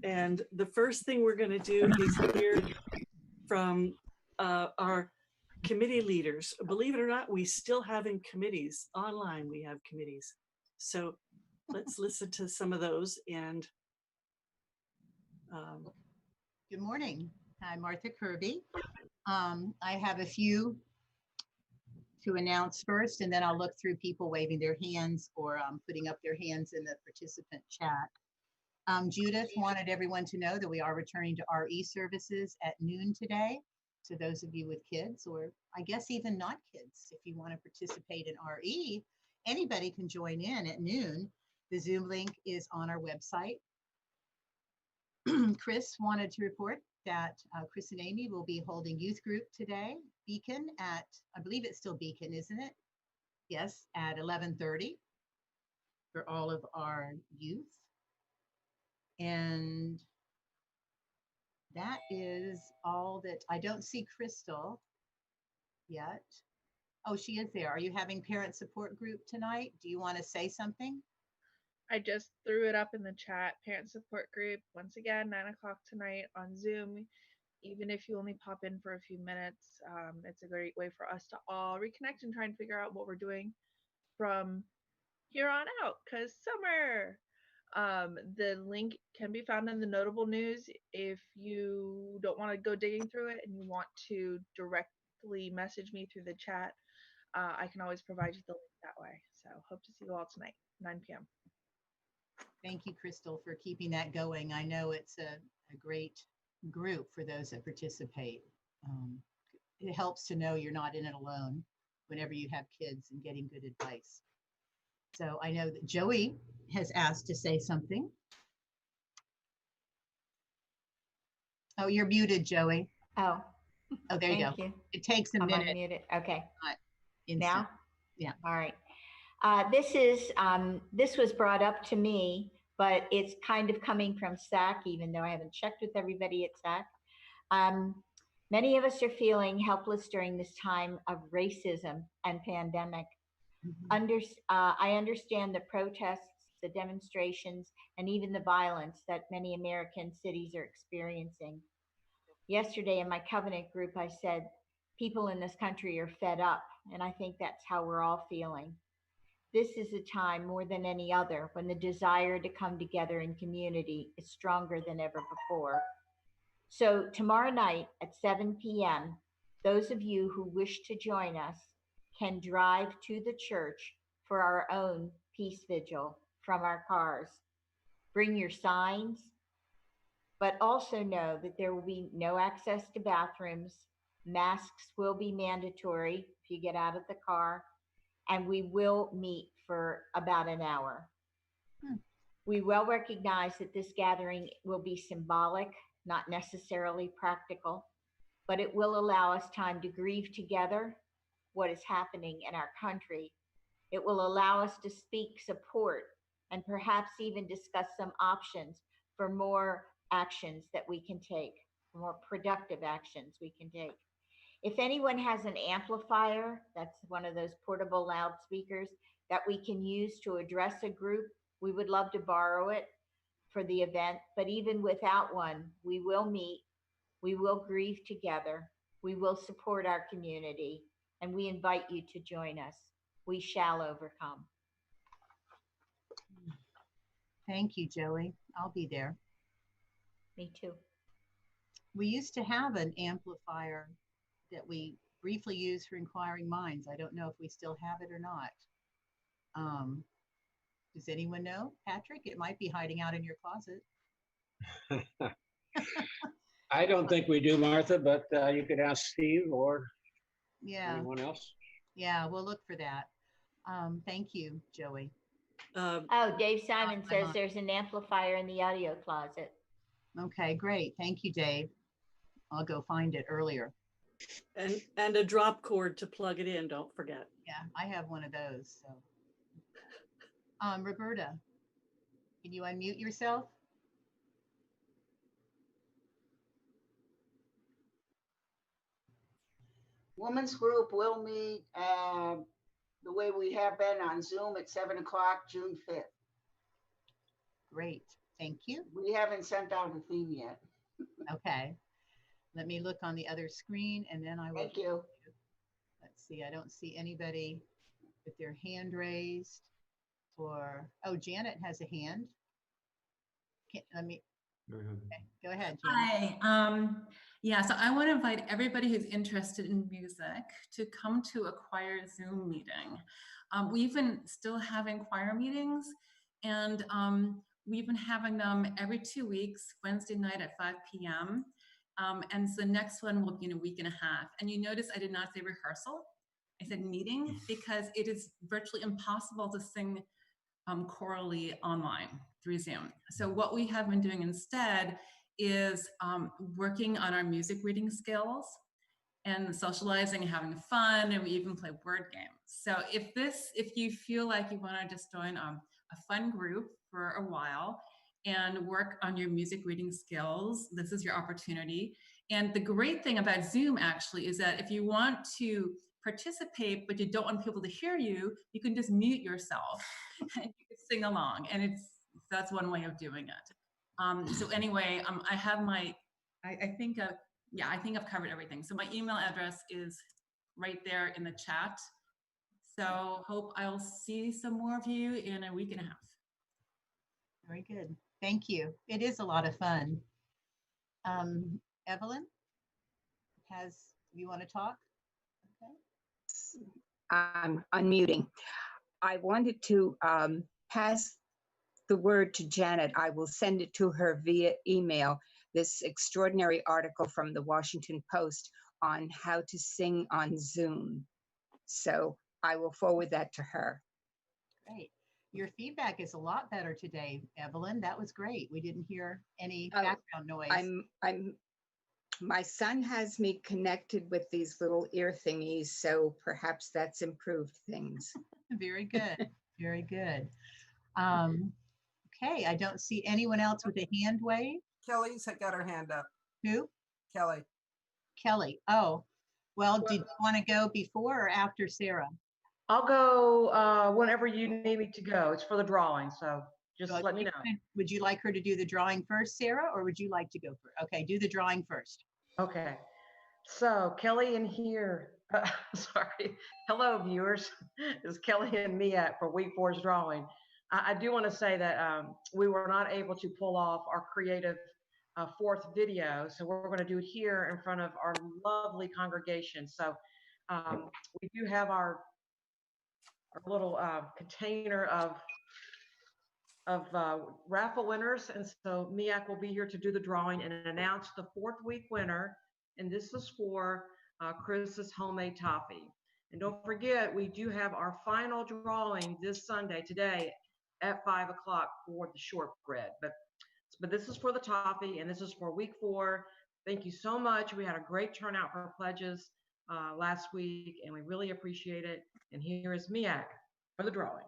And the first thing we're going to do is hear from our committee leaders. Believe it or not, we still having committees online. We have committees. So let's listen to some of those. And good morning. I'm Martha Kirby. I have a few to announce first, and then I'll look through people waving their hands or putting up their hands in the participant chat. Judith wanted everyone to know that we are returning to RE services at noon today. So those of you with kids, or I guess even not kids, if you want to participate in RE, anybody can join in at noon. The Zoom link is on our website. Chris wanted to report that Chris and Amy will be holding youth group today, Beacon at, I believe it's still Beacon, isn't it? Yes, at 11:30 for all of our youth. And that is all that, I don't see Crystal yet. Oh, she is there. Are you having parent support group tonight? Do you want to say something? I just threw it up in the chat. Parent support group, once again, 9 o'clock tonight on Zoom. Even if you only pop in for a few minutes, it's a great way for us to all reconnect and try and figure out what we're doing from here on out, because summer. The link can be found in the notable news. If you don't want to go digging through it and you want to directly message me through the chat, I can always provide you the link that way. So hope to see you all tonight, 9 p.m. Thank you, Crystal, for keeping that going. I know it's a great group for those that participate. It helps to know you're not in it alone whenever you have kids and getting good advice. So I know that Joey has asked to say something. Oh, you're muted, Joey. Oh, there you go. You. It takes a minute. Unmuted. Okay. Now? Yeah. All right. This was brought up to me, but it's kind of coming from SAC, even though I haven't checked with everybody at SAC. Many of us are feeling helpless during this time of racism and pandemic. I understand the protests, the demonstrations, and even the violence that many American cities are experiencing. Yesterday in my covenant group, I said, people in this country are fed up, and I think that's how we're all feeling. This is a time more than any other when the desire to come together in community is stronger than ever before. So tomorrow night at 7 p.m., those of you who wish to join us can drive to the church for our own peace vigil from our cars. Bring your signs, but also know that there will be no access to bathrooms. Masks will be mandatory if you get out of the car, and we will meet for about an hour. We well recognize that this gathering will be symbolic, not necessarily practical, but it will allow us time to grieve together what is happening in our country. It will allow us to speak support and perhaps even discuss some options for more actions that we can take, more productive actions we can take. If anyone has an amplifier, that's one of those portable loudspeakers that we can use to address a group, we would love to borrow it for the event. But even without one, we will meet, we will grieve together, we will support our community, and we invite you to join us. We shall overcome. Thank you, Joey. I'll be there. Me too. We used to have an amplifier that we briefly used for Inquiring Minds. I don't know if we still have it or not. Does anyone know, Patrick? It might be hiding out in your closet. I don't think we do, Martha, but you could ask Steve or anyone else. Yeah, we'll look for that. Thank you, Joey. Dave Simon says there's an amplifier in the audio closet. Okay, great. Thank you, Dave. I'll go find it earlier. And a drop cord to plug it in, don't forget. Yeah, I have one of those. So, Roberta, can you unmute yourself? Women's group will meet the way we have been on Zoom at 7 o'clock, June 5th. Great. Thank you. We haven't sent out a theme yet. Okay. Let me look on the other screen and then I will. Thank you. Let's see. I don't see anybody with their hand raised or, oh, Janet has a hand. Let me, okay, go ahead, Janet. Hi. Yeah, so I want to invite everybody who's interested in music to come to a choir Zoom meeting. We've been still having choir meetings, and we've been having them every 2 weeks, Wednesday night at 5 p.m. And so the next one will be in a week and a half. And you notice I did not say rehearsal. I said meeting, because it is virtually impossible to sing chorally online through Zoom. So what we have been doing instead is working on our music reading skills and socializing and having fun, and we even play word games. So if you feel like you want to just join a fun group for a while and work on your music reading skills, this is your opportunity. And the great thing about Zoom actually is that if you want to participate but you don't want people to hear you, you can just mute yourself and you can sing along, and that's one way of doing it. So anyway, I have I think I've covered everything. So my email address is right there in the chat. So hope I'll see some more of you in a week and a half. Very good. Thank you. It is a lot of fun. Evelyn, you want to talk? Okay. I'm unmuting. I wanted to pass the word to Janet. I will send it to her via email, this extraordinary article from the Washington Post on how to sing on Zoom. So I will forward that to her. Great. Your feedback is a lot better today, Evelyn. That was great. We didn't hear any background noise. My son has me connected with these little ear thingies, so perhaps that's improved things. Very good. Very good. Okay, I don't see anyone else with a hand wave. Kelly's got her hand up. Who? Kelly. Kelly. Oh, well, did you want to go before or after Sarah? I'll go whenever you need me to go. It's for the drawing, so just let me know. Would you like her to do the drawing first, Sarah, or would you like to go first? Okay, do the drawing first. Okay. So Kelly in here. Sorry. Hello, viewers. It's Kelly and Mia for week 4's drawing. I do want to say that we were not able to pull off our creative 4th video, so we're going to do it here in front of our lovely congregation. So we do have our little container of raffle winners, and so Miak will be here to do the drawing and announce the 4th week winner, and this is for Chris's homemade toffee. And don't forget, we do have our final drawing this Sunday, today, at 5 o'clock for the shortbread. But this is for the toffee, and this is for week 4. Thank you so much. We had a great turnout for pledges last week, and we really appreciate it. And here is Miak for the drawing.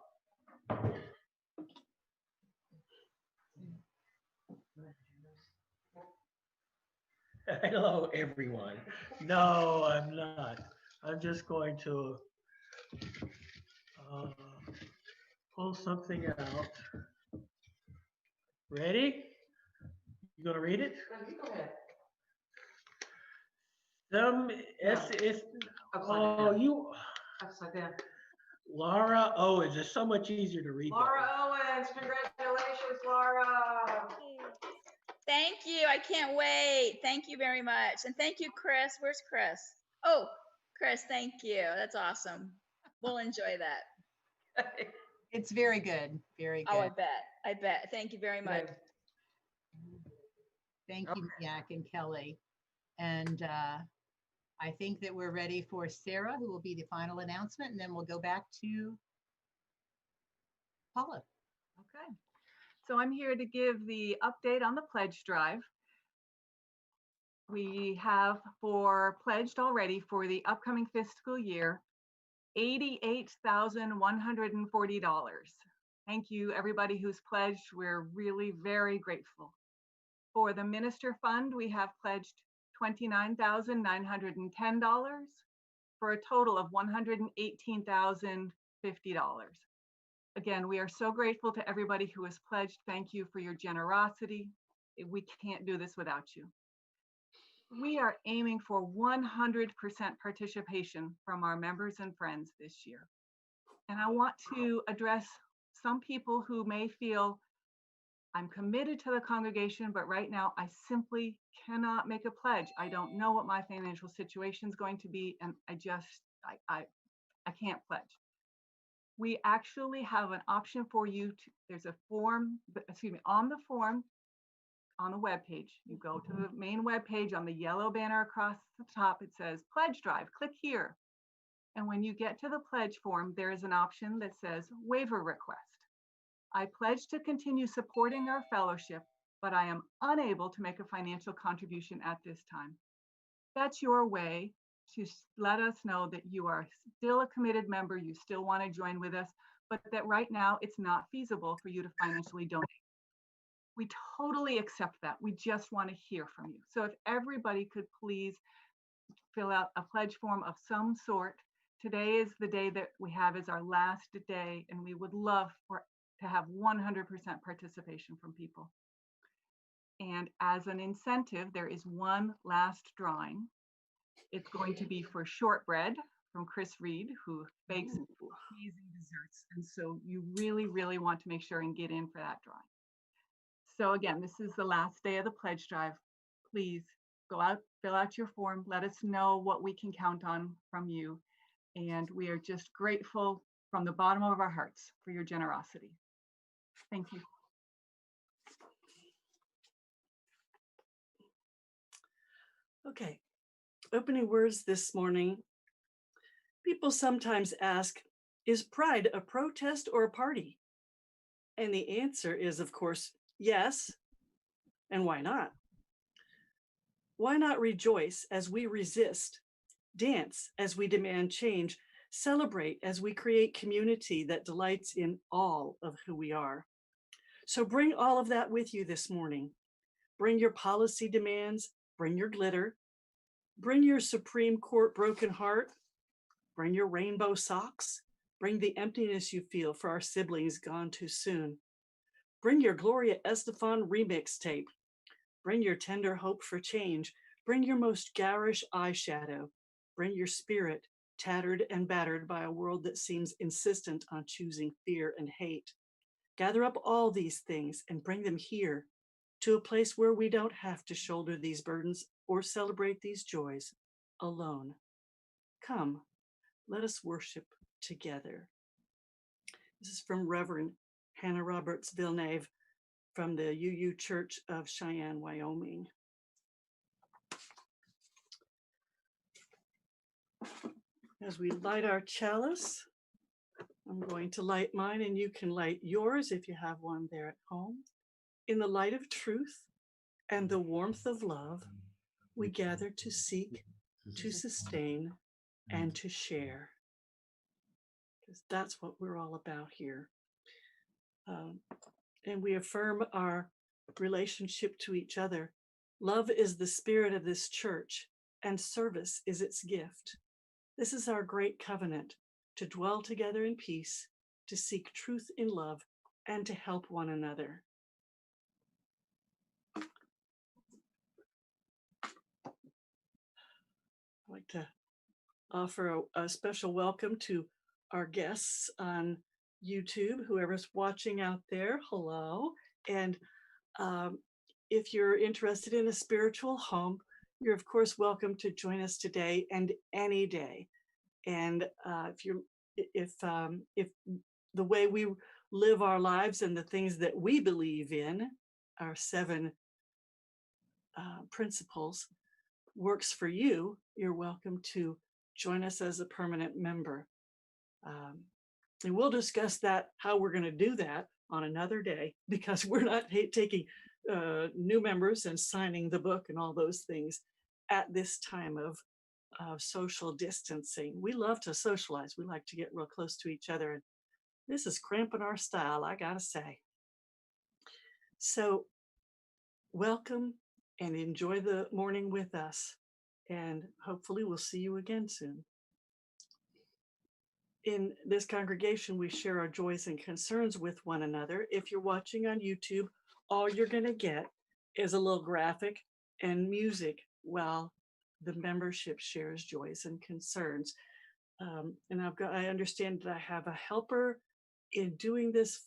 Hello, everyone. No, I'm not. I'm just going to pull something out. Ready? You gonna read it? Go ahead. Upside down. Laura Owens. It's so much easier to read. Laura Owens, congratulations, Laura. Thank you. I can't wait. Thank you very much. And thank you, Chris. Where's Chris? Oh, Chris, thank you. That's awesome. We'll enjoy that. It's very good. Very good. Oh, I bet. I bet. Thank you very much. Thank you, Miak and Kelly. And I think that we're ready for Sarah, who will be the final announcement, and then we'll go back to Paula. Okay. So I'm here to give the update on the pledge drive. We have pledged already for the upcoming fiscal year, $88,140. Thank you, everybody who's pledged. We're really very grateful. For the Minister Fund, we have pledged $29,910 for a total of $118,050. Again, we are so grateful to everybody who has pledged. Thank you for your generosity. We can't do this without you. We are aiming for 100% participation from our members and friends this year. And I want to address some people who may feel, I'm committed to the congregation, but right now I simply cannot make a pledge. I don't know what my financial situation is going to be, and I can't pledge. We actually have an option for you to, there's a form, on the form, on the web page. You go to the main web page, on the yellow banner across the top, it says pledge drive, click here. And when you get to the pledge form, there is an option that says waiver request. I pledge to continue supporting our fellowship, but I am unable to make a financial contribution at this time. That's your way to let us know that you are still a committed member, you still want to join with us, but that right now it's not feasible for you to financially donate. We totally accept that. We just want to hear from you. So if everybody could please fill out a pledge form of some sort. Today is the day that we have as our last day, and we would love to have 100% participation from people. And as an incentive, there is one last drawing. It's going to be for shortbread from Chris Reed, who bakes amazing desserts. And so you really, really want to make sure and get in for that drawing. So again, this is the last day of the pledge drive. Please go out, fill out your form, let us know what we can count on from you. And we are just grateful from the bottom of our hearts for your generosity. Thank you. Okay, opening words this morning. People sometimes ask, is Pride a protest or a party? And the answer is, of course, yes. And why not? Why not rejoice as we resist, dance as we demand change, celebrate as we create community that delights in all of who we are? So bring all of that with you this morning. Bring your policy demands, bring your glitter, bring your Supreme Court broken heart, bring your rainbow socks, bring the emptiness you feel for our siblings gone too soon. Bring your Gloria Estefan remix tape, bring your tender hope for change, bring your most garish eyeshadow, bring your spirit tattered and battered by a world that seems insistent on choosing fear and hate. Gather up all these things and bring them here to a place where we don't have to shoulder these burdens or celebrate these joys alone. Come, let us worship together. This is from Reverend Hannah Roberts Villeneuve from the UU Church of Cheyenne, Wyoming. As we light our chalice, I'm going to light mine and you can light yours if you have one there at home. In the light of truth and the warmth of love, we gather to seek, to sustain, and to share. Because that's what we're all about here. And we affirm our relationship to each other. Love is the spirit of this church, and service is its gift. This is our great covenant, to dwell together in peace, to seek truth in love, and to help one another. I'd like to offer a special welcome to our guests on YouTube, whoever's watching out there, hello. And if you're interested in a spiritual home, you're of course welcome to join us today and any day. And if the way we live our lives and the things that we believe in, our 7 principles, works for you, you're welcome to join us as a permanent member. And we'll discuss that, how we're going to do that on another day, because we're not taking new members and signing the book and all those things at this time of social distancing. We love to socialize. We like to get real close to each other. And this is cramping our style, I gotta say. So welcome and enjoy the morning with us. And hopefully we'll see you again soon. in this congregation, we share our joys and concerns with one another. If you're watching on YouTube, all you're going to get is a little graphic and music while the membership shares joys and concerns. And I understand that I have a helper in doing this.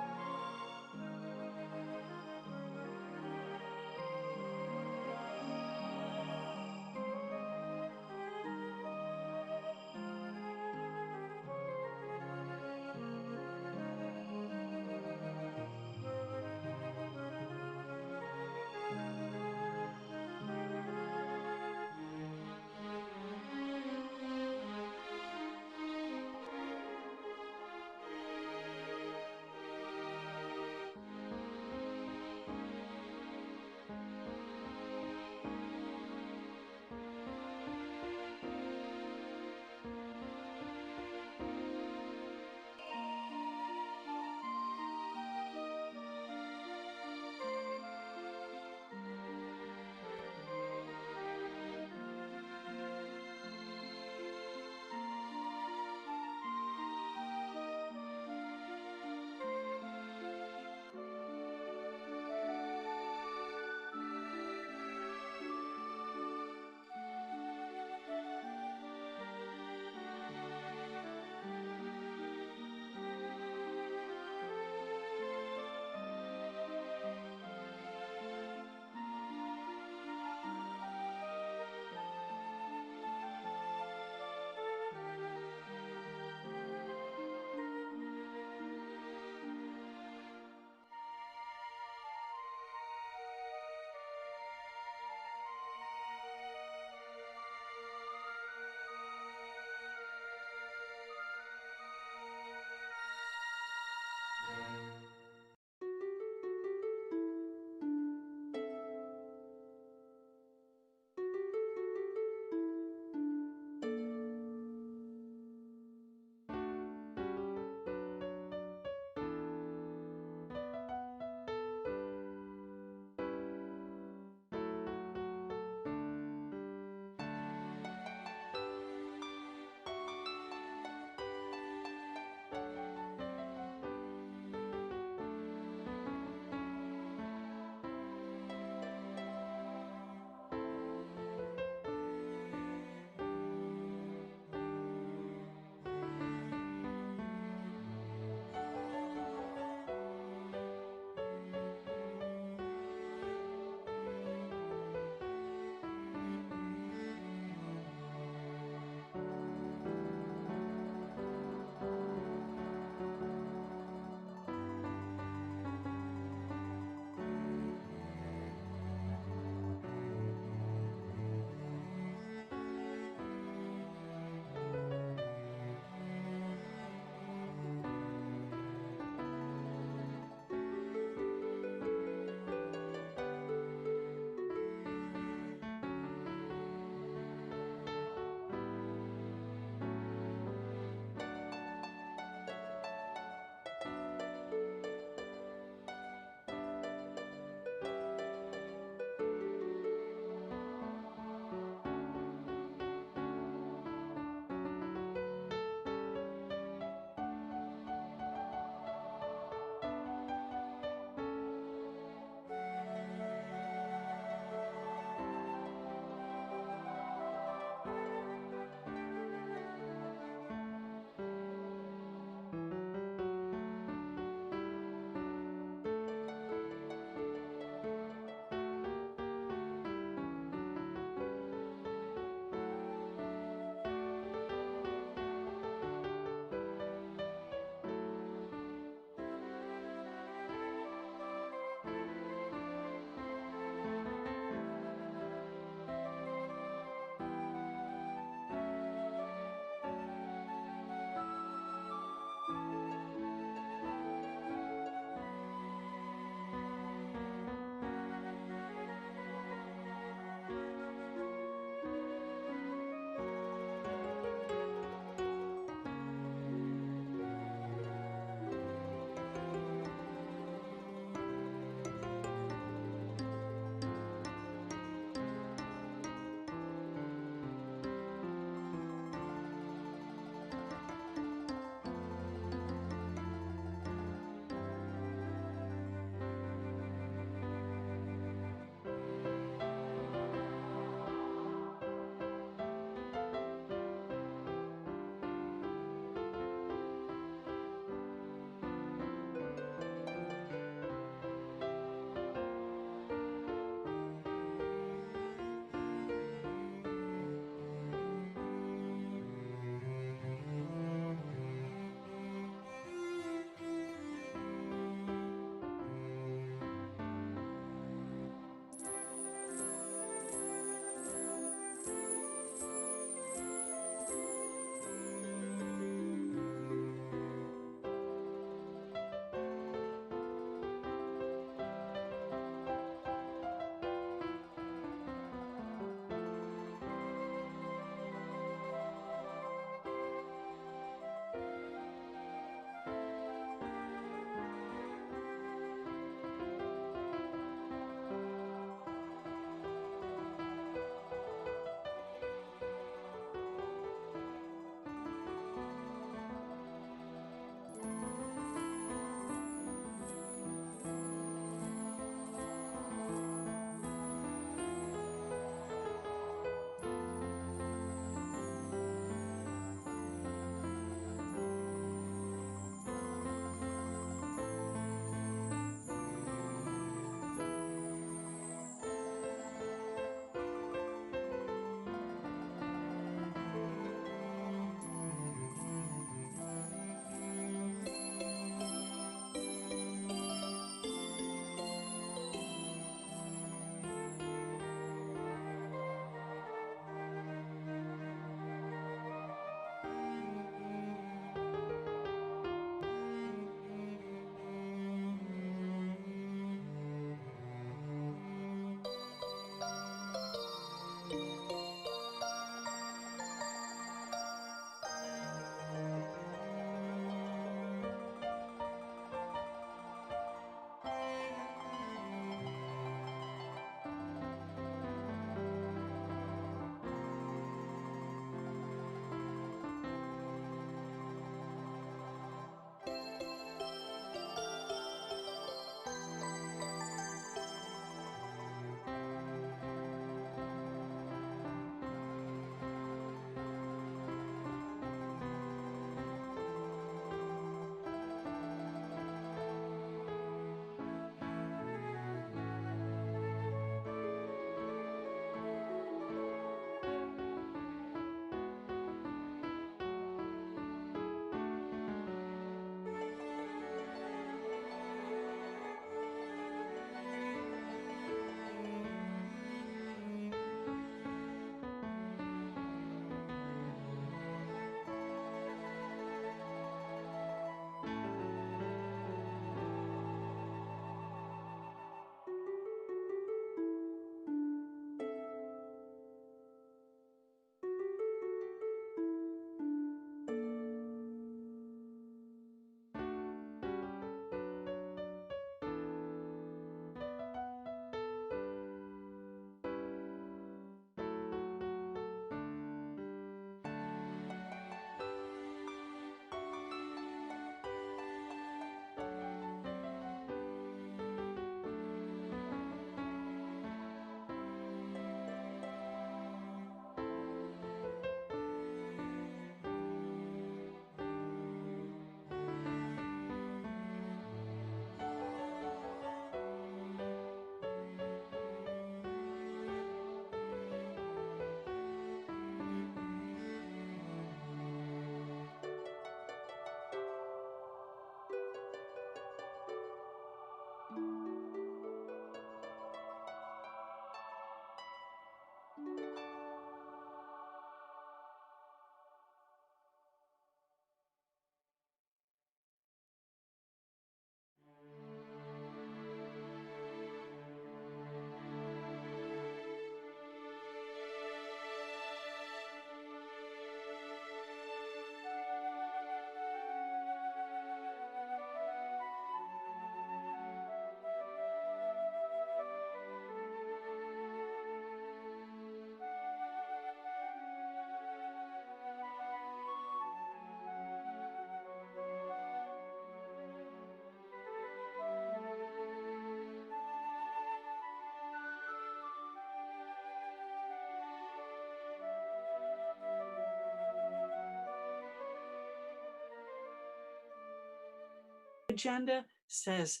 agenda says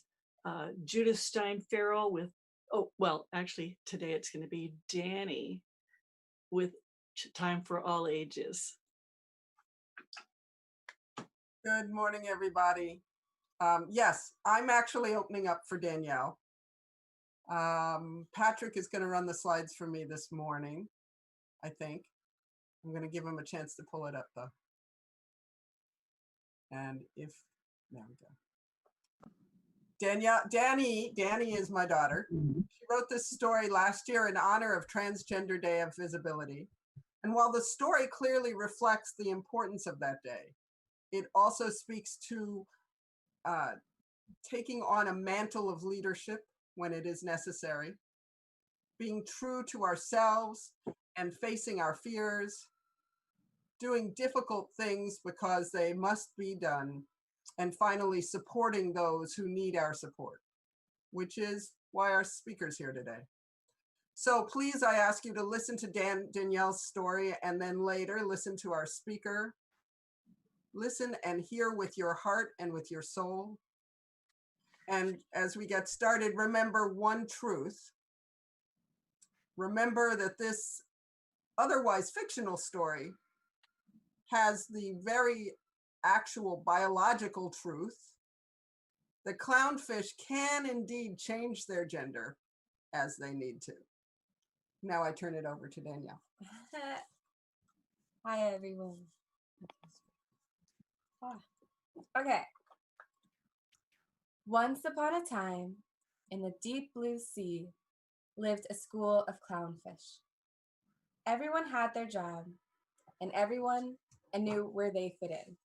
Judith Stein-Farrell with, oh, well, actually, today it's going to be Danny with Time for All Ages. Good morning, everybody. Yes, I'm actually opening up for Danielle. Patrick is going to run the slides for me this morning, I think. I'm going to give him a chance to pull it up, though. And if, there we go. Danny is my daughter. She wrote this story last year in honor of Transgender Day of Visibility. And while the story clearly reflects the importance of that day, it also speaks to taking on a mantle of leadership when it is necessary, being true to ourselves and facing our fears, doing difficult things because they must be done, and finally supporting those who need our support, which is why our speaker's here today. So please, I ask you to listen to Danielle's story, and then later listen to our speaker. Listen and hear with your heart and with your soul. And as we get started, remember one truth. Remember that this otherwise fictional story has the very actual biological truth that clownfish can indeed change their gender as they need to. Now I turn it over to Danielle. Hi, everyone. Okay. Once upon a time, in the deep blue sea, lived a school of clownfish. Everyone had their job, and everyone knew where they fit in.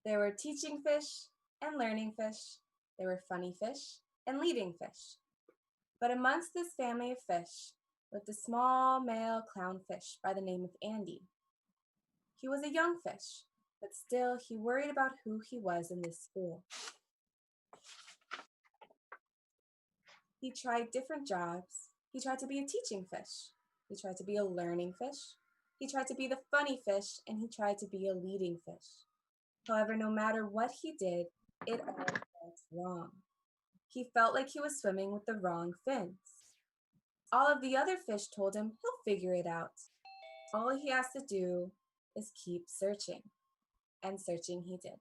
There were teaching fish and learning fish. There were funny fish and leading fish. But amongst this family of fish lived a small male clownfish by the name of Andy. He was a young fish, but still he worried about who he was in this school. He tried different jobs. He tried to be a teaching fish. He tried to be a learning fish. He tried to be the funny fish, and he tried to be a leading fish. However, no matter what he did, it all felt wrong. He felt like he was swimming with the wrong fins. All of the other fish told him he'll figure it out. All he has to do is keep searching. And searching he did.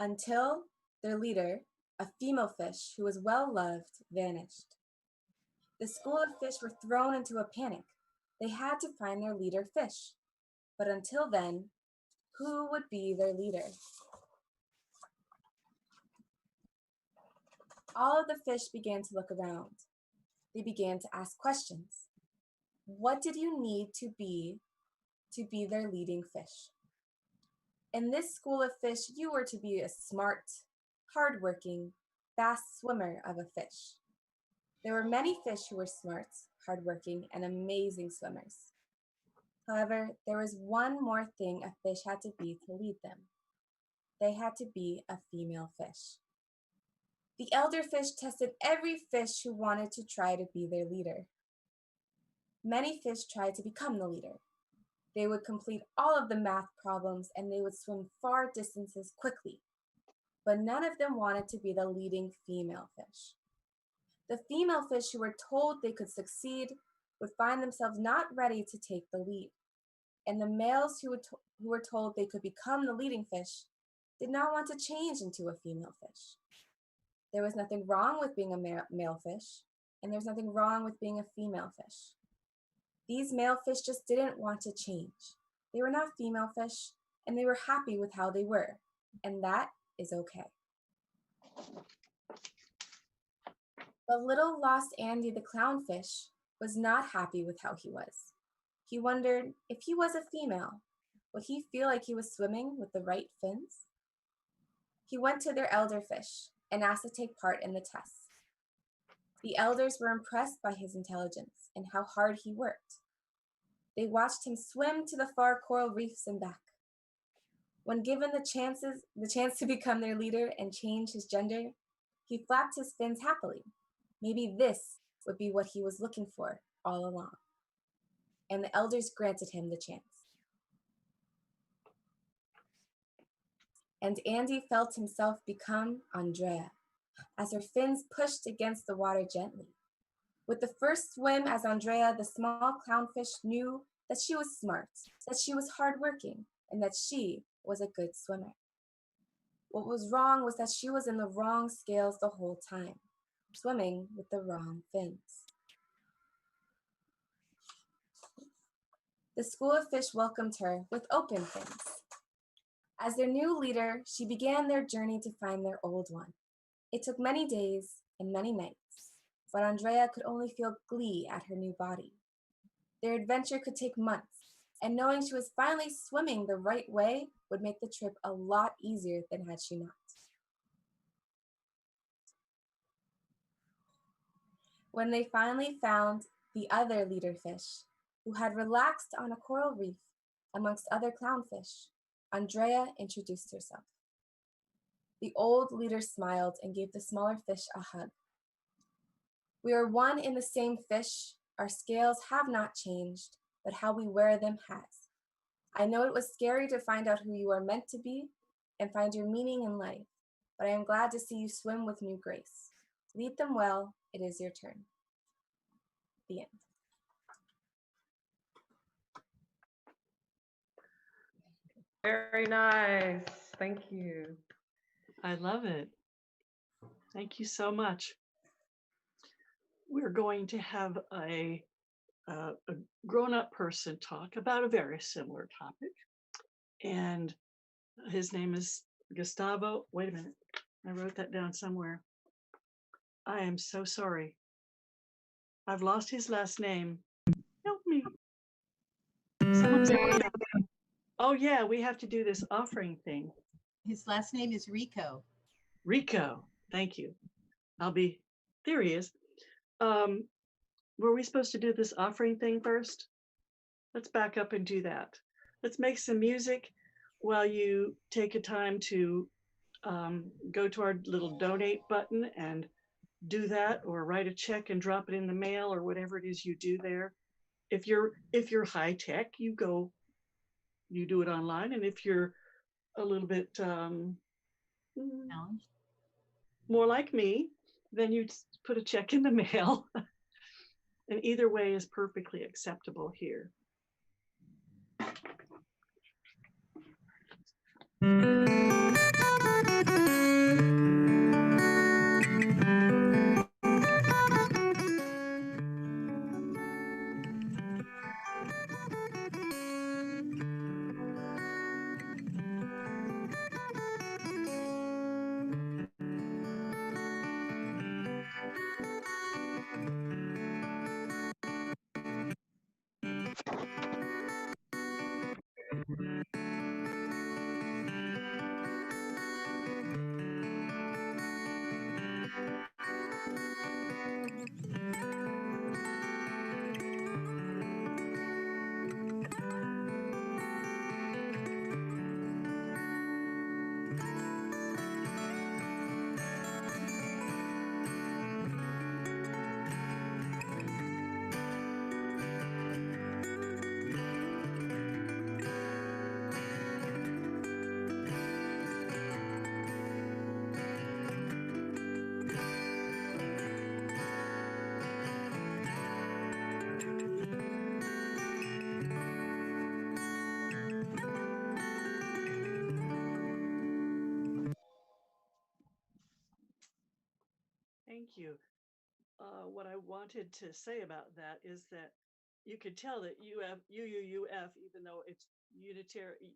Until their leader, a female fish who was well-loved, vanished. The school of fish were thrown into a panic. They had to find their leader fish. But until then, who would be their leader? All of the fish began to look around. They began to ask questions. What did you need to be their leading fish? In this school of fish, you were to be a smart, hardworking, fast swimmer of a fish. There were many fish who were smart, hardworking, and amazing swimmers. However, there was one more thing a fish had to be to lead them. They had to be a female fish. The elder fish tested every fish who wanted to try to be their leader. Many fish tried to become the leader. They would complete all of the math problems and they would swim far distances quickly. But none of them wanted to be the leading female fish. The female fish who were told they could succeed would find themselves not ready to take the lead. And the males who were told they could become the leading fish did not want to change into a female fish. There was nothing wrong with being a male fish, and there's nothing wrong with being a female fish. These male fish just didn't want to change. They were not female fish, and they were happy with how they were, and that is okay. But little lost Andy the clownfish was not happy with how he was. He wondered if he was a female, would he feel like he was swimming with the right fins? He went to their elder fish and asked to take part in the test. The elders were impressed by his intelligence and how hard he worked. They watched him swim to the far coral reefs and back. When given the chance to become their leader and change his gender, he flapped his fins happily. Maybe this would be what he was looking for all along. And the elders granted him the chance. and Andy felt himself become Andrea as her fins pushed against the water gently. With the first swim as Andrea, the small clownfish knew that she was smart, that she was hardworking, and that she was a good swimmer. What was wrong was that she was in the wrong scales the whole time, swimming with the wrong fins. The School of Fish welcomed her with open fins. As their new leader, she began their journey to find their old one. It took many days and many nights, but Andrea could only feel glee at her new body. Their adventure could take months, and knowing she was finally swimming the right way would make the trip a lot easier than had she not. When they finally found the other leader fish, who had relaxed on a coral reef amongst other clownfish, Andrea introduced herself. The old leader smiled and gave the smaller fish a hug. We are one in the same fish. Our scales have not changed, but how we wear them has. I know it was scary to find out who you are meant to be and find your meaning in life, but I am glad to see you swim with new grace. Lead them well. It is your turn. The end. Very nice. Thank you. I love it. Thank you so much. We're going to have a grown-up person talk about a very similar topic. And his name is Gustavo. Wait a minute. I wrote that down somewhere. I am so sorry. I've lost his last name. Help me. Someone help me out. Oh, yeah, we have to do this offering thing. His last name is Rico. Rico. Thank you. There he is. Were we supposed to do this offering thing first? Let's back up and do that. Let's make some music while you take a time to go to our little donate button and do that, or write a check and drop it in the mail, or whatever it is you do there. If you're high tech, you do it online, and if you're a little bit more like me, then you put a check in the mail. And either way is perfectly acceptable here. Thank you. What I wanted to say about that is that you could tell that UUUF, even though it's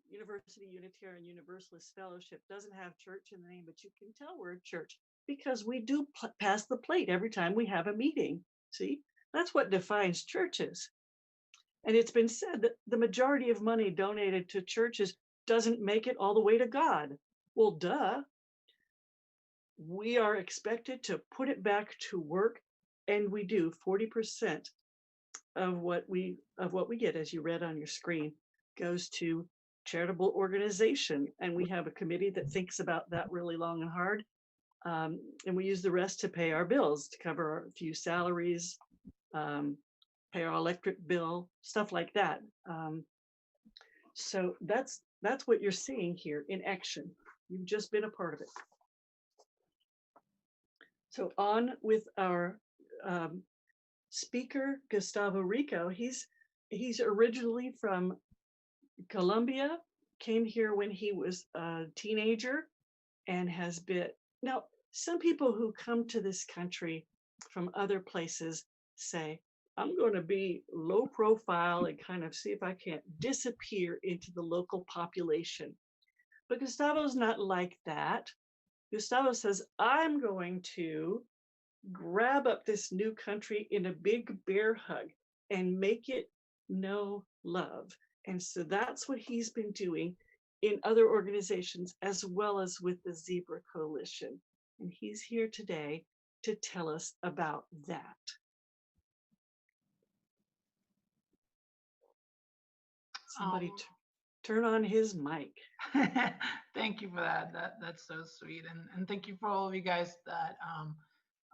University Unitarian Universalist Fellowship, doesn't have church in the name, but you can tell we're a church because we do pass the plate every time we have a meeting. See, that's what defines churches. And it's been said that the majority of money donated to churches doesn't make it all the way to God. Well, duh. We are expected to put it back to work, and we do. 40% of what we get, as you read on your screen, goes to charitable organization, and we have a committee that thinks about that really long and hard, and we use the rest to pay our bills, to cover a few salaries, pay our electric bill, stuff like that. So that's what you're seeing here in action. You've just been a part of it. So on with our speaker, Gustavo Rico. He's originally from Colombia, came here when he was a teenager, and has been, now, some people who come to this country from other places say, I'm going to be low profile and kind of see if I can't disappear into the local population. But Gustavo's not like that. Gustavo says, I'm going to grab up this new country in a big bear hug and make it know love. And so that's what he's been doing in other organizations, as well as with the Zebra Coalition. And he's here today to tell us about that. Somebody turn on his mic. Thank you for that. That's so sweet. And thank you for all of you guys that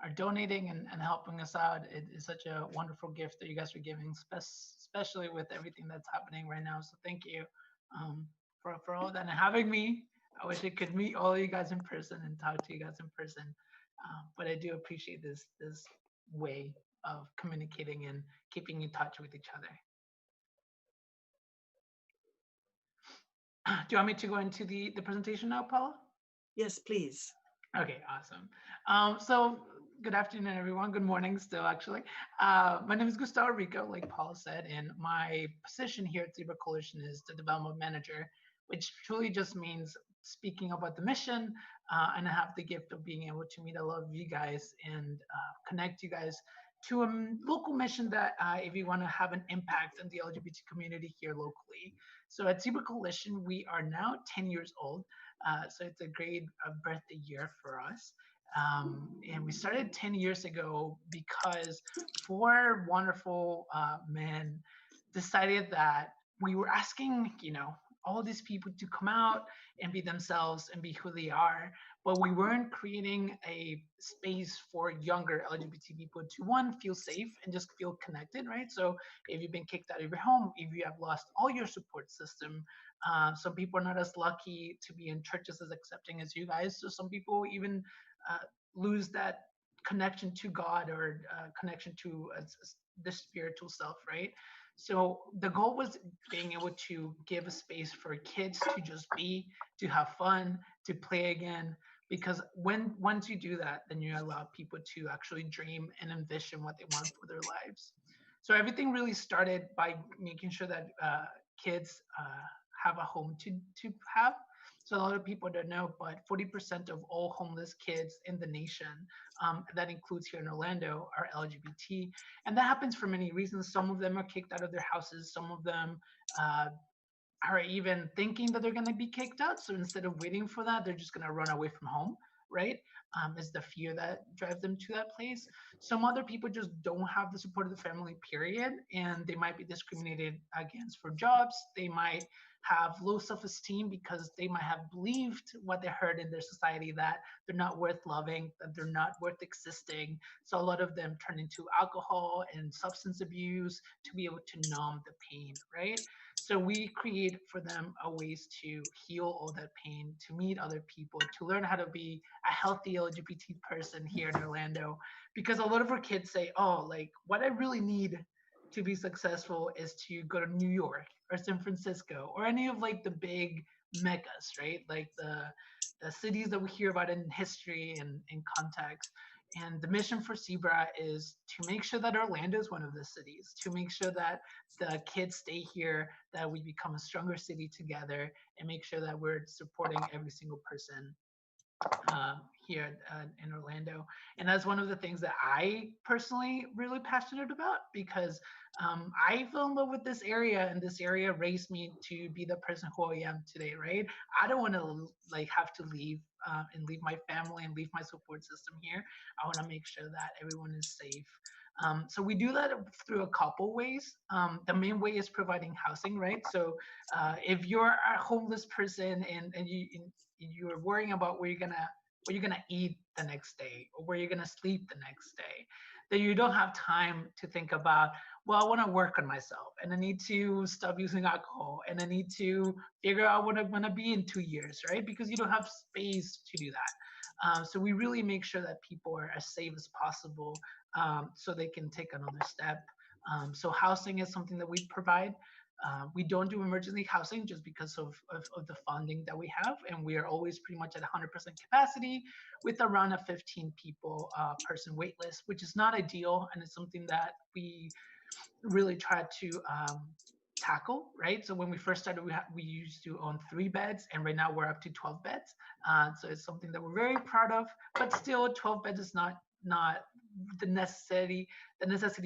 are donating and helping us out. It is such a wonderful gift that you guys are giving, especially with everything that's happening right now. So thank you for all that and having me. I wish I could meet all of you guys in person and talk to you guys in person. But I do appreciate this way of communicating and keeping in touch with each other. Do you want me to go into the presentation now, Paula? Yes, please. Okay, awesome. So good afternoon, everyone. Good morning still, actually. My name is Gustavo Rico, like Paula said, and my position here at Zebra Coalition is the development manager, which truly just means speaking about the mission, and I have the gift of being able to meet a lot of you guys and connect you guys to a local mission that if you want to have an impact on the LGBT community here locally. So at Zebra Coalition, we are now 10 years old. So it's a great birthday year for us. And we started 10 years ago because 4 wonderful men decided that we were asking, all these people to come out and be themselves and be who they are, but we weren't creating a space for younger LGBT people to, one, feel safe and just feel connected, right? So if you've been kicked out of your home, if you have lost all your support system, some people are not as lucky to be in churches as accepting as you guys. So some people even lose that connection to God or connection to the spiritual self, right? So the goal was being able to give a space for kids to just be, to have fun, to play again. Because once you do that, then you allow people to actually dream and envision what they want for their lives. So everything really started by making sure that kids have a home to have. So a lot of people don't know, but 40% of all homeless kids in the nation, that includes here in Orlando, are LGBT. And that happens for many reasons. Some of them are kicked out of their houses. Some of them are even thinking that they're going to be kicked out. So instead of waiting for that, they're just going to run away from home, right? It's the fear that drives them to that place. Some other people just don't have the support of the family, period. And they might be discriminated against for jobs. They might have low self-esteem because they might have believed what they heard in their society, that they're not worth loving, that they're not worth existing. So a lot of them turn into alcohol and substance abuse to be able to numb the pain, right? So we create for them a ways to heal all that pain, to meet other people, to learn how to be a healthy LGBT person here in Orlando. Because a lot of our kids say, oh, like what I really need to be successful is to go to New York or San Francisco or any of like the big meccas, right? Like the cities that we hear about in history and in context. And the mission for Zebra is to make sure that Orlando is one of the cities, to make sure that the kids stay here, that we become a stronger city together, and make sure that we're supporting every single person here in Orlando. And that's one of the things that I personally really passionate about, because I fell in love with this area, and this area raised me to be the person who I am today, right? I don't want to like have to leave and leave my family and leave my support system here. I want to make sure that everyone is safe. So we do that through a couple ways. The main way is providing housing, right? So if you're a homeless person and you're worrying about where you're gonna eat the next day or where you're gonna sleep the next day, then you don't have time to think about well, I want to work on myself, and I need to stop using alcohol, and I need to figure out what I want to be in 2 years, right? Because you don't have space to do that. So we really make sure that people are as safe as possible, so they can take another step. So housing is something that we provide. We don't do emergency housing just because of the funding that we have, and we are always pretty much at 100% capacity with around a 15 people person wait list, which is not ideal, and it's something that we really try to tackle, right? So when we first started, we used to own 3 beds, and right now we're up to 12 beds. So it's something that we're very proud of, but still 12 beds is not the necessities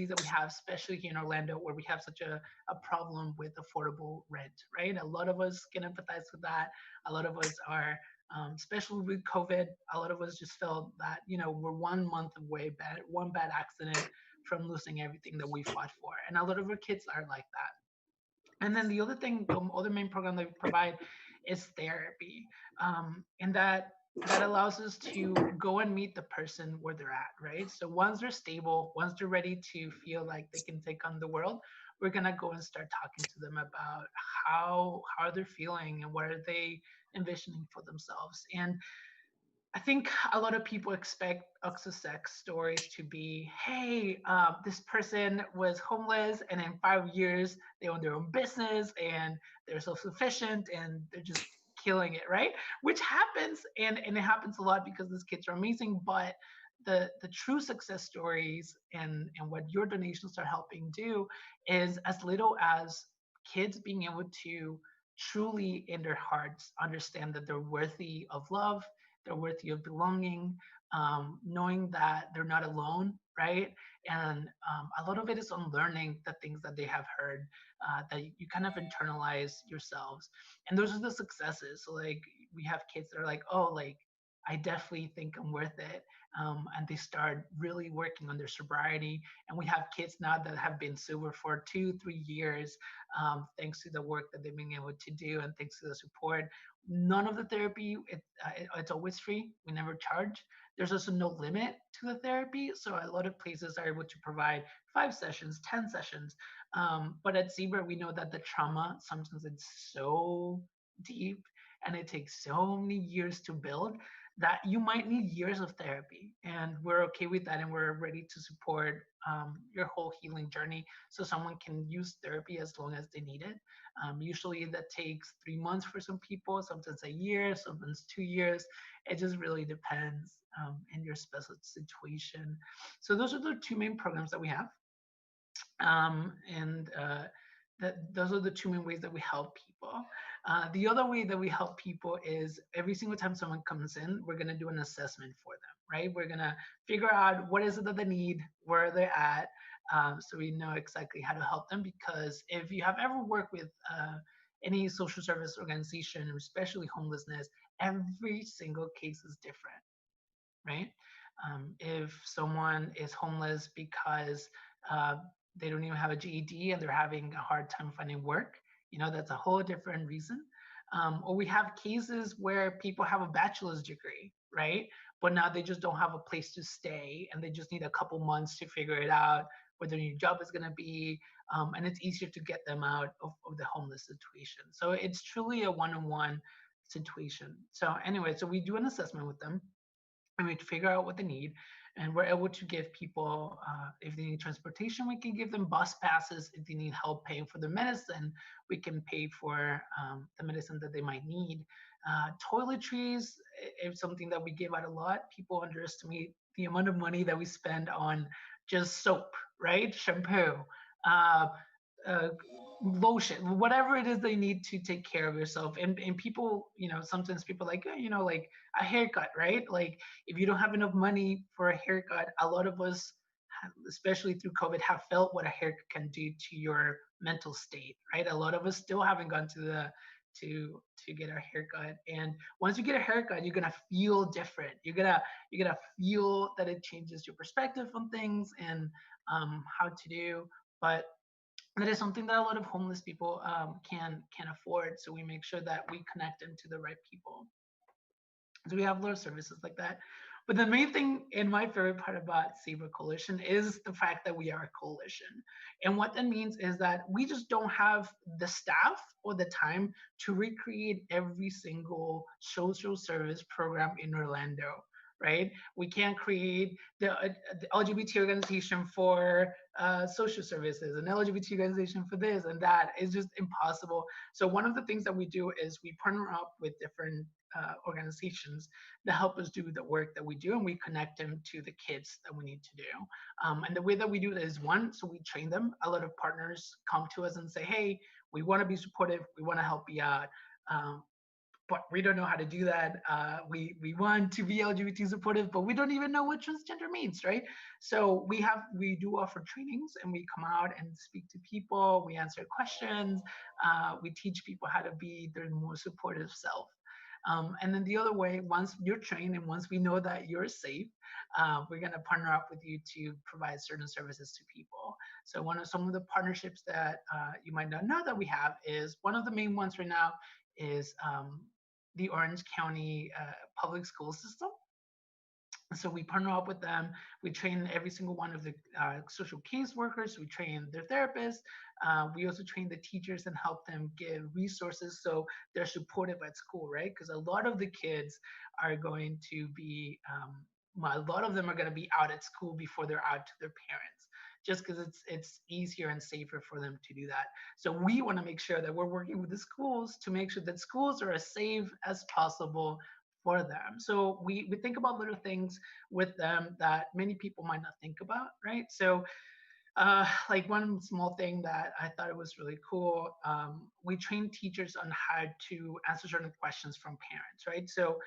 that we have, especially here in Orlando, where we have such a problem with affordable rent, right? A lot of us can empathize with that. A lot of us are, especially with COVID, a lot of us just felt that, we're 1 month away, one bad accident from losing everything that we fought for. And a lot of our kids are like that. And then the other main program that we provide is therapy. And that allows us to go and meet the person where they're at, right? So once they're stable, once they're ready to feel like they can take on the world, we're gonna go and start talking to them about how they're feeling and what are they envisioning for themselves. And I think a lot of people expect sex stories to be, hey, this person was homeless and in 5 years they own their own business and they're self-sufficient and they're just killing it, right? Which happens, and it happens a lot because these kids are amazing. But the true success stories and what your donations are helping do is as little as kids being able to truly in their hearts understand that they're worthy of love, they're worthy of belonging, knowing that they're not alone, right? And a lot of it is unlearning the things that they have heard, that you kind of internalize yourselves. And those are the successes. So like we have kids that are like, oh, like I definitely think I'm worth it. And they start really working on their sobriety. And we have kids now that have been sober for 2-3 years, thanks to the work that they've been able to do and thanks to the support. None of the therapy, it's always free. We never charge. There's also no limit to the therapy. So a lot of places are able to provide 5 sessions, 10 sessions. But at Zebra, we know that the trauma, sometimes it's so deep and it takes so many years to build that you might need years of therapy. And we're okay with that. And we're ready to support your whole healing journey so someone can use therapy as long as they need it. Usually that takes 3 months for some people, sometimes a year, sometimes 2 years. It just really depends in your special situation. So those are the 2 main programs that we have. Those are the 2 main ways that we help people. The other way that we help people is every single time someone comes in, we're going to do an assessment for them, right? We're going to figure out what is it that they need, where they're at, so we know exactly how to help them. Because if you have ever worked with any social service organization, especially homelessness, every single case is different, right? If someone is homeless because they don't even have a GED and they're having a hard time finding work, that's a whole different reason. Or we have cases where people have a bachelor's degree, right? But now they just don't have a place to stay and they just need a couple months to figure it out where their new job is going to be. And it's easier to get them out of the homeless situation. So it's truly a one-on-one situation. So anyway, so we do an assessment with them and we figure out what they need. And we're able to give people, if they need transportation, we can give them bus passes. If they need help paying for their medicine, we can pay for the medicine that they might need. Toiletries is something that we give out a lot. People underestimate the amount of money that we spend on just soap, right? Shampoo, lotion, whatever it is they need to take care of yourself. And people, sometimes people like, like a haircut, right? Like if you don't have enough money for a haircut, a lot of us, especially through COVID, have felt what a haircut can do to your mental state, right? A lot of us still haven't gone to get our haircut. And once you get a haircut, you're gonna feel different. You're gonna feel that it changes your perspective on things and how to do. But that is something that a lot of homeless people can afford. So we make sure that we connect them to the right people. So we have a lot of services like that. But the main thing and my favorite part about Zebra Coalition is the fact that we are a coalition. And what that means is that we just don't have the staff or the time to recreate every single social service program in Orlando, right? We can't create the LGBT organization for social services, an LGBT organization for this and that. It's just impossible. So one of the things that we do is we partner up with different organizations that help us do the work that we do, and we connect them to the kids that we need to do. And the way that we do that is, one, so we train them. A lot of partners come to us and say, hey, we want to be supportive, we want to help you out, but we don't know how to do that. We want to be LGBT supportive, but we don't even know what transgender means, right? So we do offer trainings, and we come out and speak to people. We answer questions. We teach people how to be their more supportive self. And then the other way, once you're trained and once we know that you're safe, we're going to partner up with you to provide certain services to people. So some of the partnerships that you might not know that we have is, one of the main ones right now is the Orange County public school system. So we partner up with them. We train every single one of the social case workers. We train their therapists. We also train the teachers and help them give resources so they're supportive at school, right? Because a lot of the kids are going to be, a lot of them are going to be out at school before they're out to their parents, just because it's easier and safer for them to do that. So we want to make sure that we're working with the schools to make sure that schools are as safe as possible for them. So we think about little things with them that many people might not think about, right? So like one small thing that I thought it was really cool, we train teachers on how to answer certain questions from parents, right? So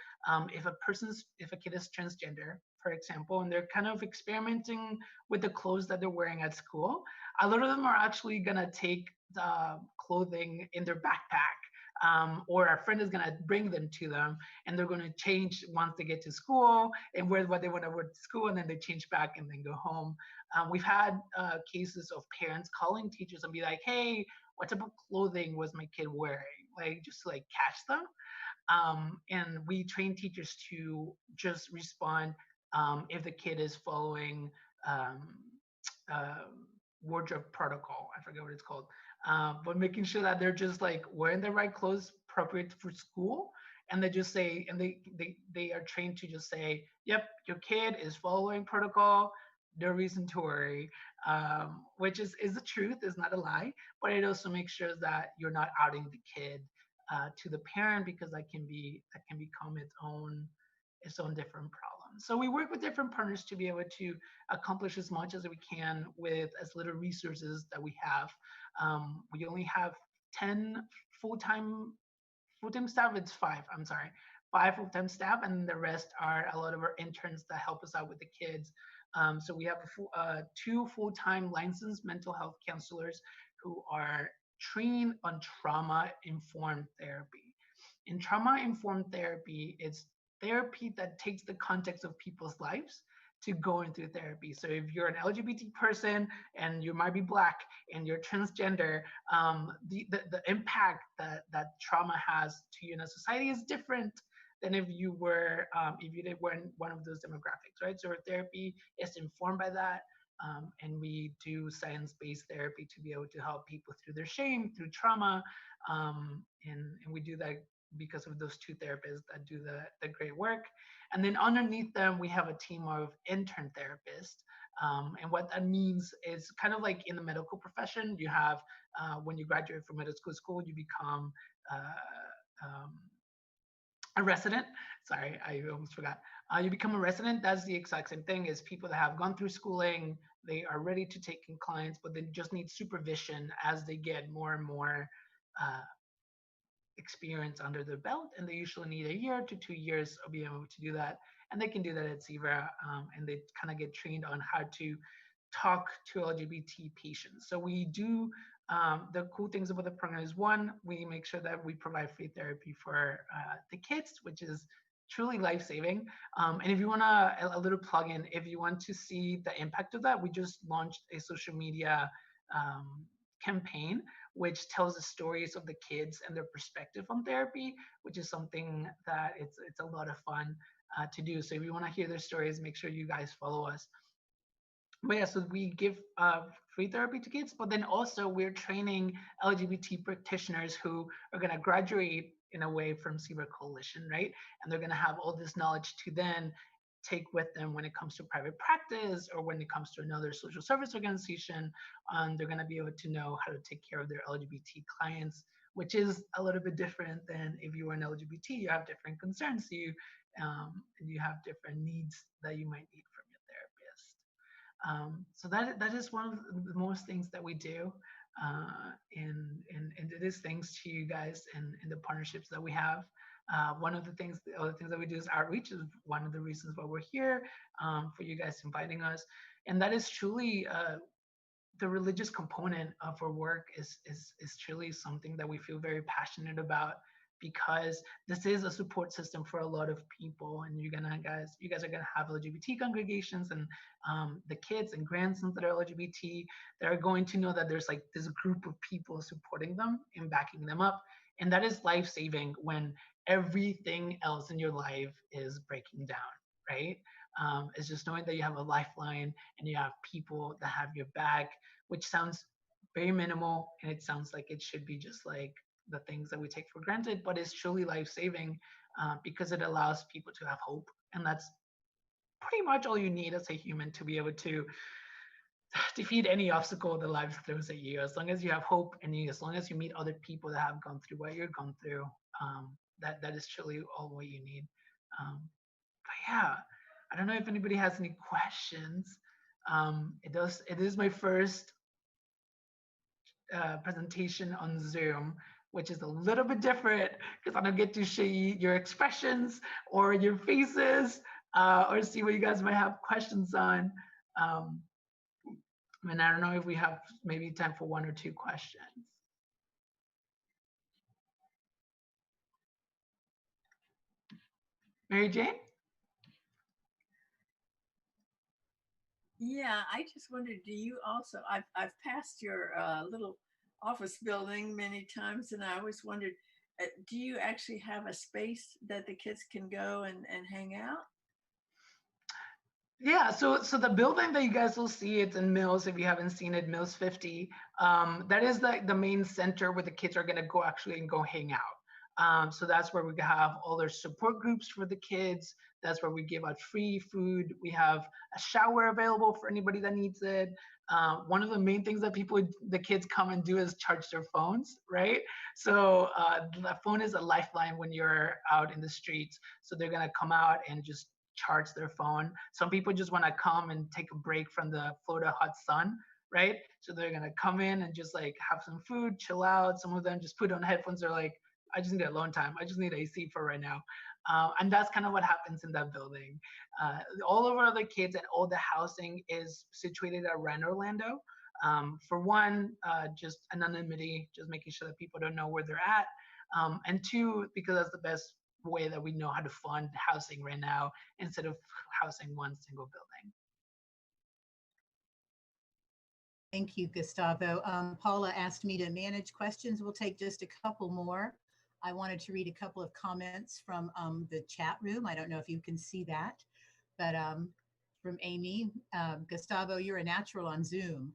if a kid is transgender, for example, and they're kind of experimenting with the clothes that they're wearing at school, a lot of them are actually gonna take the clothing in their backpack. Or a friend is going to bring them to them, and they're going to change once they get to school and wear what they want to wear to school, and then they change back and then go home. We've had cases of parents calling teachers and be like, hey, what type of clothing was my kid wearing? Like, just to like catch them. And we train teachers to just respond if the kid is following wardrobe protocol. I forget what it's called. But making sure that they're just like wearing the right clothes appropriate for school, and they just say, and they are trained to just say, yep, your kid is following protocol, no reason to worry, which is the truth, is not a lie, but it also makes sure that you're not outing the kid to the parent, because that can become its own different problem. So we work with different partners to be able to accomplish as much as we can with as little resources that we have. We only have 10 full-time staff. It's 5, I'm sorry, 5 full-time staff, and the rest are a lot of our interns that help us out with the kids. So we have 2 full-time licensed mental health counselors who are trained on trauma-informed therapy. In trauma-informed therapy, it's therapy that takes the context of people's lives to go into therapy. So if you're an LGBT person and you might be Black and you're transgender, the impact that trauma has to you in a society is different than if you were in one of those demographics, right? So our therapy is informed by that, and we do science-based therapy to be able to help people through their shame, through trauma, and we do that because of those 2 therapists that do the great work. And then underneath them, we have a team of intern therapists. And what that means is kind of like in the medical profession, you have, when you graduate from medical school, you become a resident. Sorry, I almost forgot. You become a resident. That's the exact same thing as people that have gone through schooling. They are ready to take in clients, but they just need supervision as they get more and more experience under their belt, and they usually need a year to 2 years of being able to do that, and they can do that at Zebra, and they kind of get trained on how to talk to LGBT patients. So we do, the cool things about the program is, one, we make sure that we provide free therapy for the kids, which is truly life-saving. And if you want a little plug-in, if you want to see the impact of that, we just launched a social media campaign which tells the stories of the kids and their perspective on therapy, which is something that it's a lot of fun. to do. So if you want to hear their stories, make sure you guys follow us. But yeah, so we give free therapy to kids, but then also we're training LGBT practitioners who are going to graduate in a way from Zebra Coalition, right? And they're going to have all this knowledge to then take with them when it comes to private practice or when it comes to another social service organization. They're going to be able to know how to take care of their LGBT clients, which is a little bit different than if you were an LGBT. You have different concerns, and you have different needs that you might need from your therapist. So that is one of the most things that we do, and it is thanks to you guys and the partnerships that we have. One of the other things that we do is outreach. Is one of the reasons why we're here, for you guys inviting us, and that is truly the religious component of our work is truly something that we feel very passionate about, because this is a support system for a lot of people, and you guys are gonna have LGBT congregations, and the kids and grandsons that are LGBT, they're going to know that there's like this group of people supporting them and backing them up, and that is life-saving when everything else in your life is breaking down, right? It's just knowing that you have a lifeline and you have people that have your back, which sounds very minimal, and it sounds like it should be just like the things that we take for granted, but it's truly life-saving, because it allows people to have hope, and that's pretty much all you need as a human to be able to defeat any obstacle that life throws at you. As long as you have hope, and as long as you meet other people that have gone through what you're gone through, that is truly all what you need. But yeah, I don't know if anybody has any questions. It is my first presentation on Zoom, which is a little bit different because I don't get to see your expressions or your faces, or see what you guys might have questions on. And I don't know if we have maybe time for one or two questions. Mary Jane? Yeah, I just wondered, do you also, I've passed your little office building many times, and I always wondered, do you actually have a space that the kids can go and hang out? Yeah, so the building that you guys will see, it's in Mills. If you haven't seen it, Mills 50. That is the main center where the kids are gonna go actually and go hang out. So that's where we have all their support groups for the kids. That's where we give out free food. We have a shower available for anybody that needs it. One of the main things that the kids come and do is charge their phones, right? So the phone is a lifeline when you're out in the streets. So they're gonna come out and just charge their phone. Some people just want to come and take a break from the Florida hot sun, right? So they're gonna come in and just like have some food, chill out. Some of them just put on headphones. They're like, I just need alone time. I just need AC for right now. And that's kind of what happens in that building. All of our other kids and all the housing is situated around Orlando. For one, just anonymity, just making sure that people don't know where they're at. And two, because that's the best way that we know how to fund housing right now instead of housing one single building. Thank you, Gustavo. Paula asked me to manage questions. We'll take just a couple more. I wanted to read a couple of comments from the chat room. I don't know if you can see that, but from Amy, Gustavo, you're a natural on Zoom.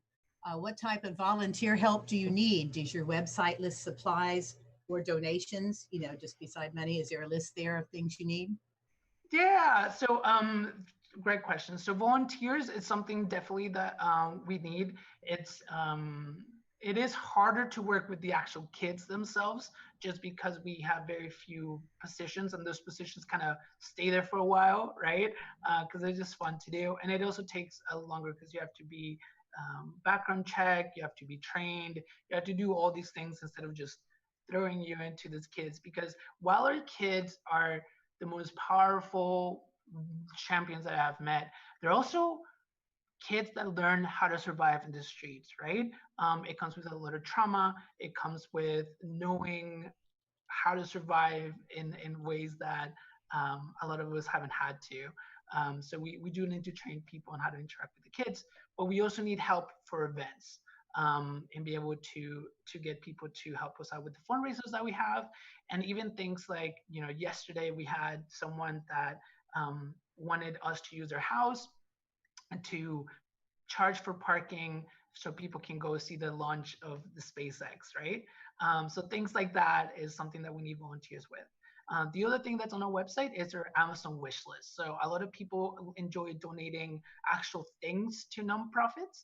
What type of volunteer help do you need? Does your website list supplies or donations, just beside money? Is there a list there of things you need? Yeah, so great question. So volunteers is something definitely that we need. It is harder to work with the actual kids themselves just because we have very few positions, and those positions kind of stay there for a while, right? Because they're just fun to do. And it also takes longer because you have to be background checked, you have to be trained, you have to do all these things instead of just throwing you into these kids. Because while our kids are the most powerful champions that I have met, they're also kids that learn how to survive in the streets, right? It comes with a lot of trauma. It comes with knowing how to survive in ways that a lot of us haven't had to. So we do need to train people on how to interact with the kids, but we also need help for events. And be able to get people to help us out with the fundraisers that we have, and even things like, yesterday we had someone that wanted us to use their house and to charge for parking so people can go see the launch of the SpaceX, right? So things like that is something that we need volunteers with. The other thing that's on our website is our Amazon wish list. So a lot of people enjoy donating actual things to nonprofits.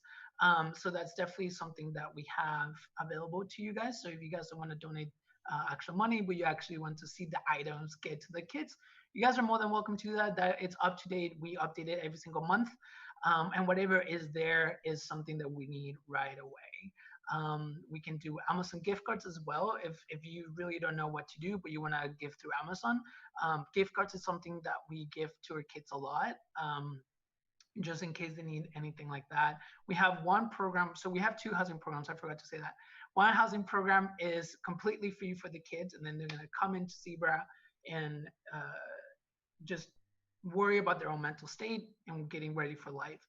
So that's definitely something that we have available to you guys. So if you guys don't want to donate actual money, but you actually want to see the items get to the kids, you guys are more than welcome to do that. That it's up to date. We update it every single month. And whatever is there is something that we need right away. We can do Amazon gift cards as well if you really don't know what to do, but you want to give through Amazon. Gift cards is something that we give to our kids a lot, just in case they need anything like that. We have one program, so we have 2 housing programs. I forgot to say that. One housing program is completely free for the kids, and then they're going to come into Zebra and just worry about their own mental state and getting ready for life.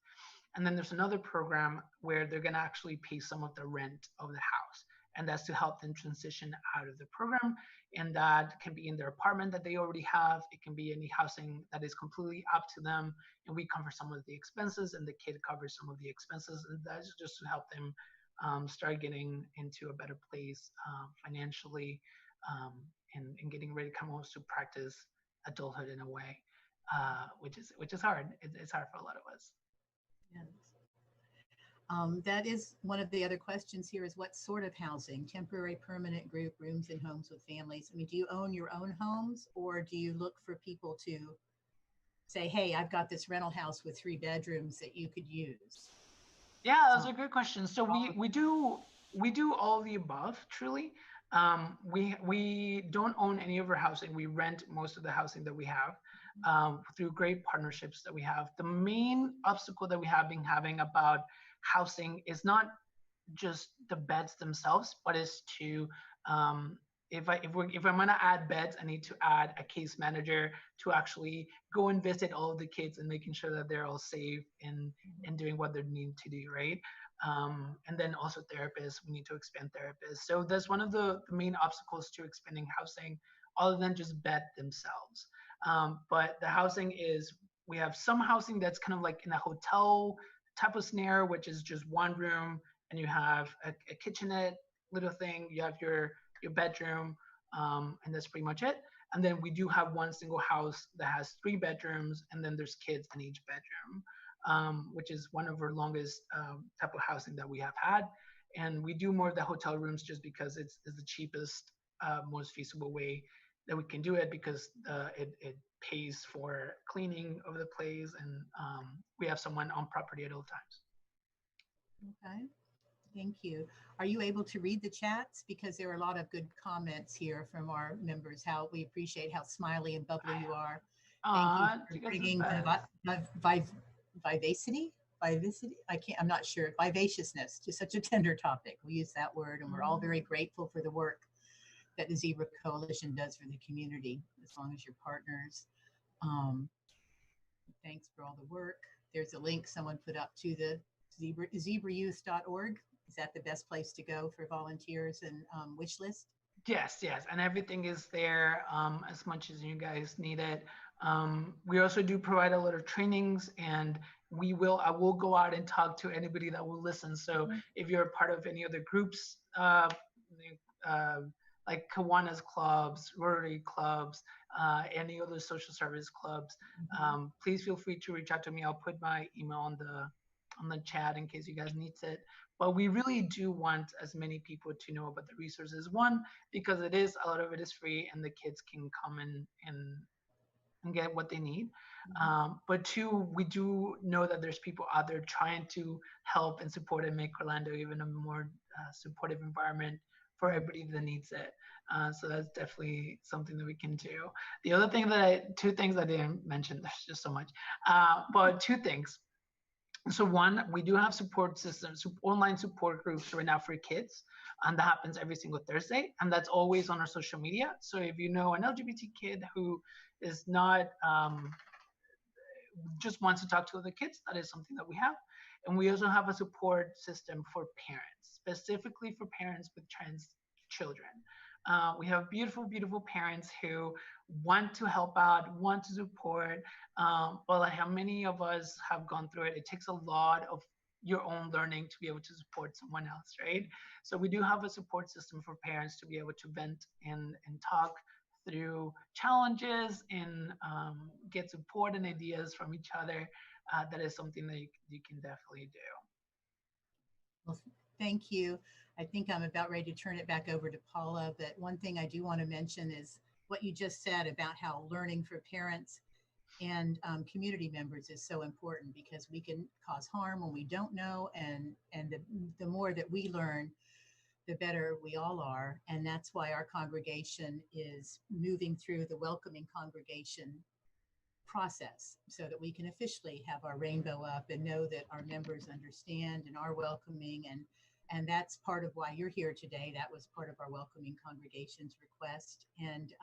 And then there's another program where they're going to actually pay some of the rent of the house. And that's to help them transition out of the program. And that can be in their apartment that they already have. It can be any housing that is completely up to them. And we cover some of the expenses and the kid covers some of the expenses. And that's just to help them start getting into a better place financially and getting ready to come home to practice adulthood in a way. Which is hard. It's hard for a lot of us. Yes. That is one of the other questions here is what sort of housing, temporary, permanent, group, rooms and homes with families? I mean, do you own your own homes or do you look for people to say, hey, I've got this rental house with 3 bedrooms that you could use? Yeah, that's a good question. So we do all of the above, truly. We don't own any of our housing. We rent most of the housing that we have. Through great partnerships that we have. The main obstacle that we have been having about housing is not just the beds themselves, but is to if I'm gonna add beds, I need to add a case manager to actually go and visit all of the kids and making sure that they're all safe and doing what they need to do, right? And then also therapists, we need to expand therapists. So that's one of the main obstacles to expanding housing, other than just bed themselves. But the housing is, we have some housing that's kind of like in a hotel type of scenario, which is just one room and you have a kitchenette little thing, you have your bedroom, and that's pretty much it. And then we do have one single house that has 3 bedrooms and then there's kids in each bedroom, which is one of our longest type of housing that we have had. And we do more of the hotel rooms just because it's the cheapest, most feasible way that we can do it, because it pays for cleaning of the place and we have someone on property at all times. Okay, thank you. Are you able to read the chats? Because there are a lot of good comments here from our members, how we appreciate how smiley and bubbly you are. Thank you for bringing vivacity, I'm not sure, vivaciousness to such a tender topic. We use that word and we're all very grateful for the work that the Zebra Coalition does for the community, as long as you're partners. Thanks for all the work. There's a link someone put up to the zebrayouth.org. Is that the best place to go for volunteers and wish list? Yes, and everything is there as much as you guys need it. We also do provide a lot of trainings, and I will go out and talk to anybody that will listen. So if you're a part of any other groups, like Kiwanis clubs, Rotary clubs, any other social service clubs, please feel free to reach out to me. I'll put my email on the chat in case you guys need it. But we really do want as many people to know about the resources. One, because a lot of it is free and the kids can come and get what they need. But 2, we do know that there's people out there trying to help and support and make Orlando even a more supportive environment for everybody that needs it. So that's definitely something that we can do. The other thing 2 things I didn't mention, there's just so much, but 2 things. So one, we do have support systems, online support groups right now for kids, and that happens every single Thursday, and that's always on our social media. So if you know an LGBT kid who is not, just wants to talk to other kids, that is something that we have. And we also have a support system for parents, specifically for parents with trans children. We have beautiful, beautiful parents who want to help out, want to support, but like how many of us have gone through it, it takes a lot of your own learning to be able to support someone else, right? So we do have a support system for parents to be able to vent and talk through challenges and get support and ideas from each other. That is something that you can definitely do. Well, thank you. I think I'm about ready to turn it back over to Paula, but one thing I do want to mention is what you just said about how learning for parents and community members is so important, because we can cause harm when we don't know, and the more that we learn, the better we all are. And that's why our congregation is moving through the welcoming congregation process, so that we can officially have our rainbow up and know that our members understand and are welcoming. And that's part of why you're here today. That was part of our welcoming congregation's request. And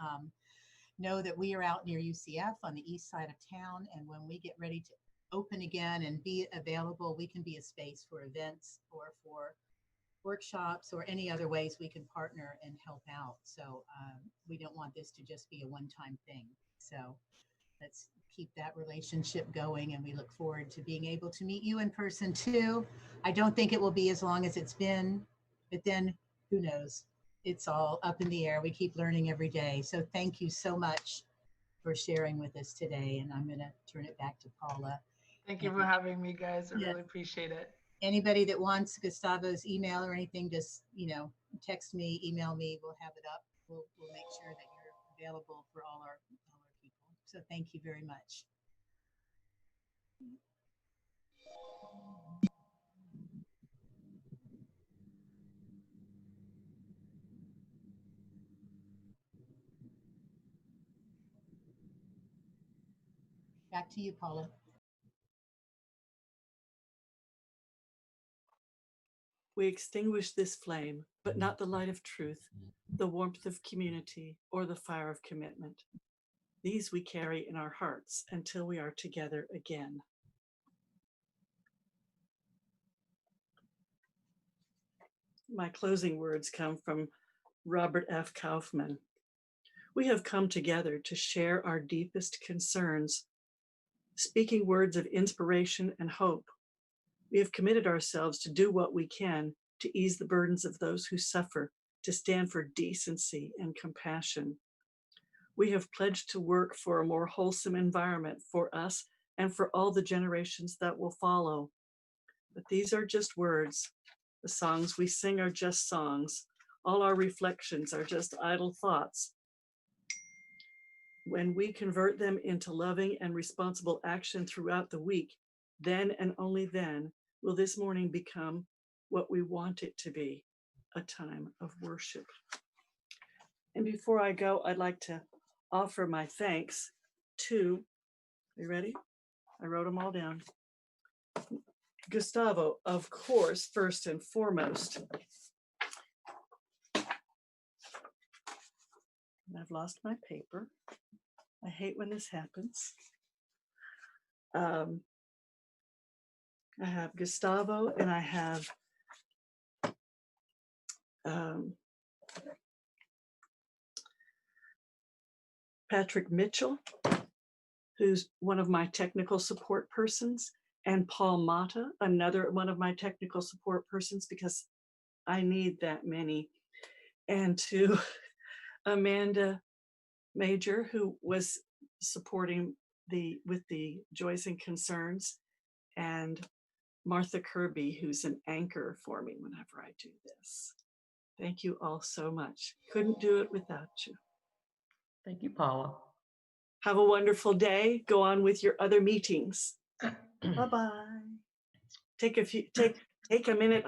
know that we are out near UCF on the east side of town. And when we get ready to open again and be available, we can be a space for events or for workshops or any other ways we can partner and help out. So we don't want this to just be a one-time thing. So let's keep that relationship going, and we look forward to being able to meet you in person too. I don't think it will be as long as it's been, but then who knows? It's all up in the air. We keep learning every day. So thank you so much for sharing with us today. And I'm going to turn it back to Paula. Thank you for having me, guys. I really appreciate it. Anybody that wants Gustavo's email or anything, just, text me, email me. We'll have it up. We'll make sure that you're available for all our people. So thank you very much. Back to you, Paula. We extinguish this flame, but not the light of truth, the warmth of community, or the fire of commitment. These we carry in our hearts until we are together again. My closing words come from Robert F. Kaufman. We have come together to share our deepest concerns, speaking words of inspiration and hope. We have committed ourselves to do what we can to ease the burdens of those who suffer, to stand for decency and compassion. We have pledged to work for a more wholesome environment for us and for all the generations that will follow. But these are just words. The songs we sing are just songs. All our reflections are just idle thoughts. When we convert them into loving and responsible action throughout the week, then and only then will this morning become what we want it to be, a time of worship. And before I go, I'd like to offer my thanks to, you ready? I wrote them all down. Gustavo, of course, first and foremost. And I've lost my paper. I hate when this happens. I have Gustavo and I have Patrick Mitchell, who's one of my technical support persons, and Paul Mata, another one of my technical support persons, because I need that many. And to Amanda Major, who was supporting with the joys and concerns, and Martha Kirby, who's an anchor for me whenever I do this. Thank you all so much. Couldn't do it without you. Thank you, Paula. Have a wonderful day. Go on with your other meetings. Bye-bye. Take a minute.